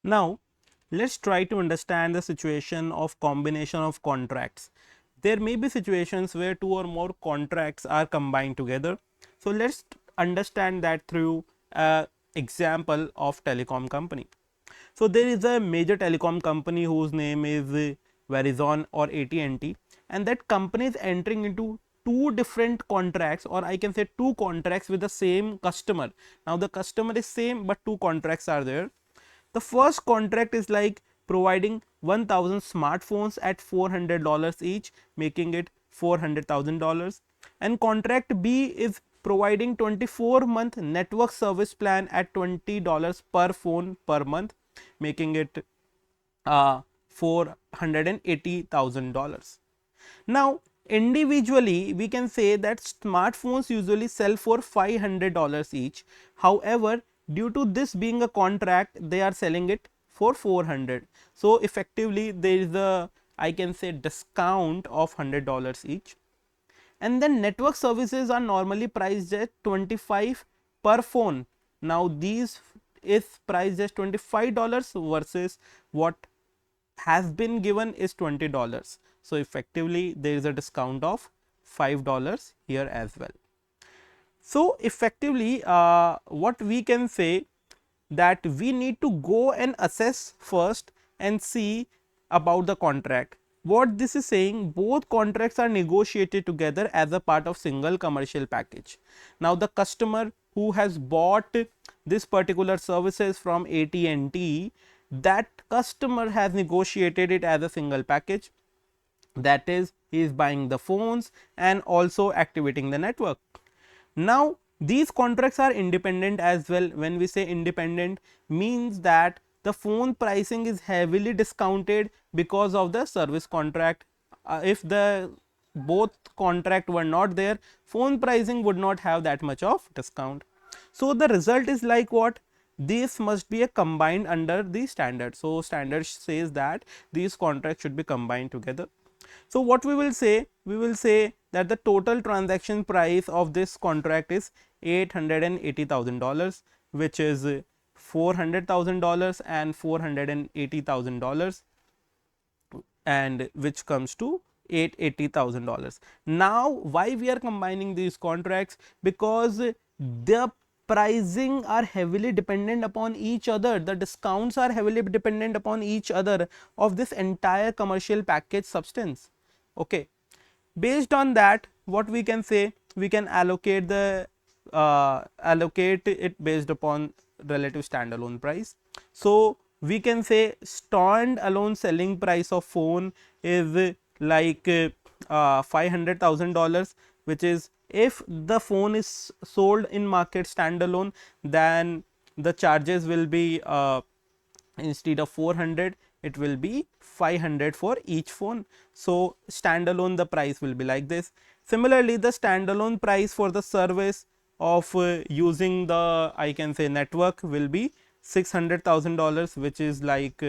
Now let's try to understand the situation of combination of contracts. There may be situations where two or more contracts are combined together. So let's understand that through a example of telecom company. So there is a major telecom company whose name is Verizon or AT&T, and that company is entering into two different contracts, or I can say two contracts with the same customer. Now the customer is same but two contracts are there. The first contract is like providing 1000 smartphones at $400 each, making it $400,000, and contract B is providing 24-month network service plan at $20 per phone per month, making it $480,000. Now individually we can say that smartphones usually sell for $500 each. However, due to this being a contract, they are selling it for 400. So effectively there is a, I can say, discount of $100 each. And then network services are normally priced at 25 per phone. Now these is priced as $25 versus what has been given is $20. So effectively there is a discount of $5 here as well. So effectively what we can say that we need to go and assess first and see about the contract. What this is saying, both contracts are negotiated together as a part of single commercial package. Now the customer who has bought this particular services from AT&T, that customer has negotiated it as a single package, that is, he is buying the phones and also activating the network. Now these contracts are independent as well. When we say independent, means that the phone pricing is heavily discounted because of the service contract. If the both contract were not there, phone pricing would not have that much of discount. So the result is like what? This must be a combined under the standard. So standard says that these contracts should be combined together. So what we will say? We will say that the total transaction price of this contract is $880,000, which is $400,000 and $480,000, and which comes to $880,000. Now why we are combining these contracts? Because the pricing are heavily dependent upon each other, the discounts are heavily dependent upon each other of this entire commercial package substance. Okay. Based on that, what we can say, we can allocate the allocate it based upon relative standalone price. So we can say standalone selling price of phone is like $500,000, which is, if the phone is sold in market standalone, then the charges will be instead of 400, it will be 500 for each phone. So standalone the price will be like this. Similarly, the standalone price for the service of using the, I can say, network will be $600,000, which is like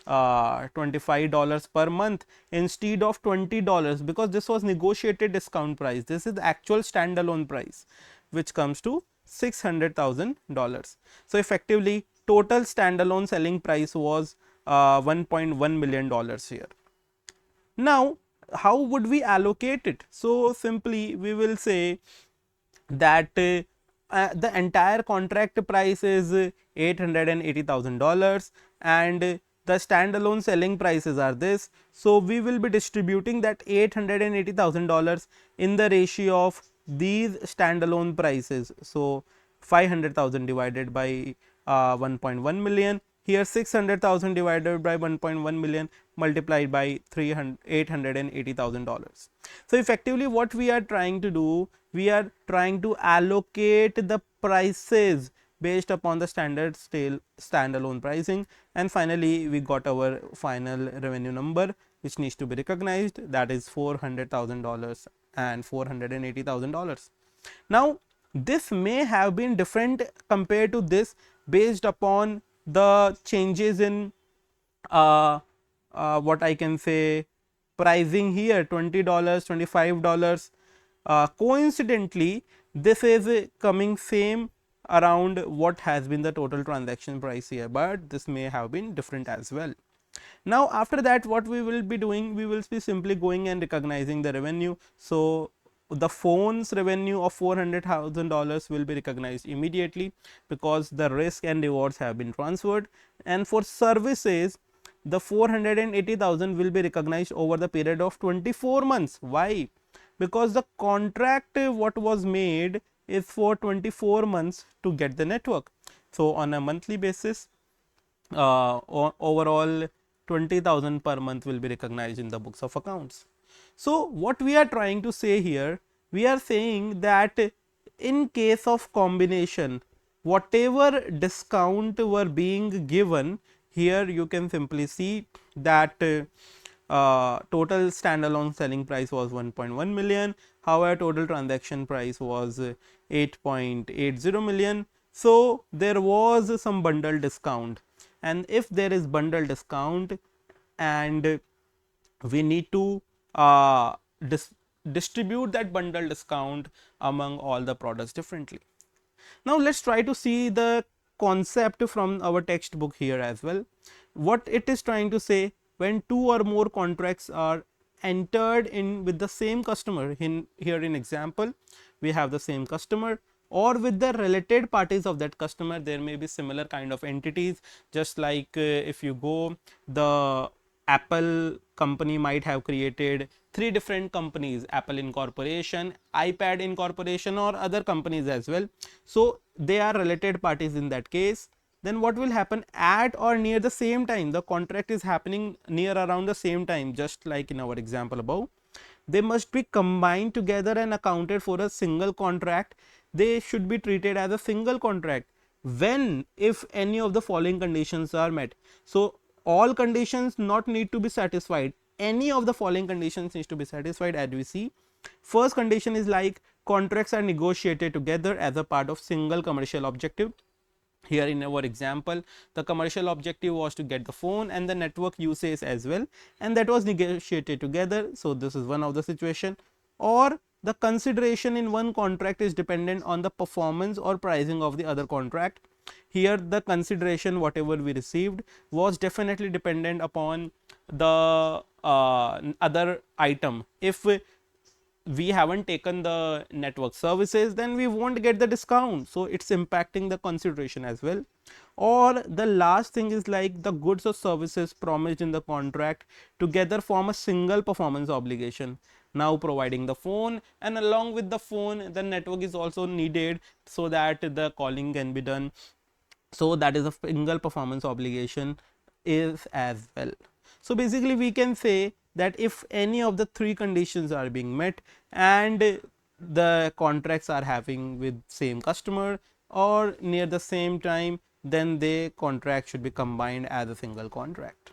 $25 per month instead of $20, because this was negotiated discount price. This is the actual standalone price, which comes to $600,000. So effectively total standalone selling price was $1.1 million here. Now how would we allocate it? So simply we will say that the entire contract price is $880,000 and the standalone selling prices are this. So we will be distributing that $880,000 in the ratio of these standalone prices. So 500,000 divided by 1.1 million, here 600,000 divided by 1.1 million multiplied by $880,000. So effectively what we are trying to do, we are trying to allocate the prices based upon the standard standalone pricing, and finally we got our final revenue number, which needs to be recognized, that is $400,000 and $480,000. Now this may have been different compared to this based upon the changes in what I can say pricing here, $20, $25. Coincidentally this is coming same around what has been the total transaction price here, but this may have been different as well. Now after that, what we will be doing, we will be simply going and recognizing the revenue. So the phone's revenue of $400,000 will be recognized immediately because the risk and rewards have been transferred, and for services the 480,000 will be recognized over the period of 24 months. Why? Because the contract what was made is for 24 months to get the network. So on a monthly basis, overall 20,000 per month will be recognized in the books of accounts. So what we are trying to say here, we are saying that in case of combination, whatever discount were being given here, you can simply see that total standalone selling price was 1.1 million. However, total transaction price was 8.80 million. So there was some bundle discount, and if there is bundle discount and we need to distribute that bundle discount among all the products differently. Now let us try to see the concept from our textbook here as well. What it is trying to say, when two or more contracts are entered in with the same customer, in here in example we have the same customer, or with the related parties of that customer, there may be similar kind of entities, just like if you go, the Apple company might have created three different companies, Apple Incorporation, iPad Incorporation, or other companies as well. So they are related parties in that case. Then what will happen, at or near the same time, the contract is happening near around the same time, just like in our example above, they must be combined together and accounted for a single contract. They should be treated as a single contract when, if any of the following conditions are met. So all conditions not need to be satisfied, any of the following conditions needs to be satisfied. As we see, first condition is like contracts are negotiated together as a part of single commercial objective. Here in our example, the commercial objective was to get the phone and the network usage as well, and that was negotiated together. So this is one of the situation. Or the consideration in one contract is dependent on the performance or pricing of the other contract. Here the consideration whatever we received was definitely dependent upon the other item. If we haven't taken the network services, then we won't get the discount, so it's impacting the consideration as well. Or the last thing is like the goods or services promised in the contract together form a single performance obligation. Now providing the phone, and along with the phone the network is also needed so that the calling can be done. So that is a single performance obligation is as well. So basically we can say that if any of the three conditions are being met and the contracts are having with same customer or near the same time, then the contract should be combined as a single contract.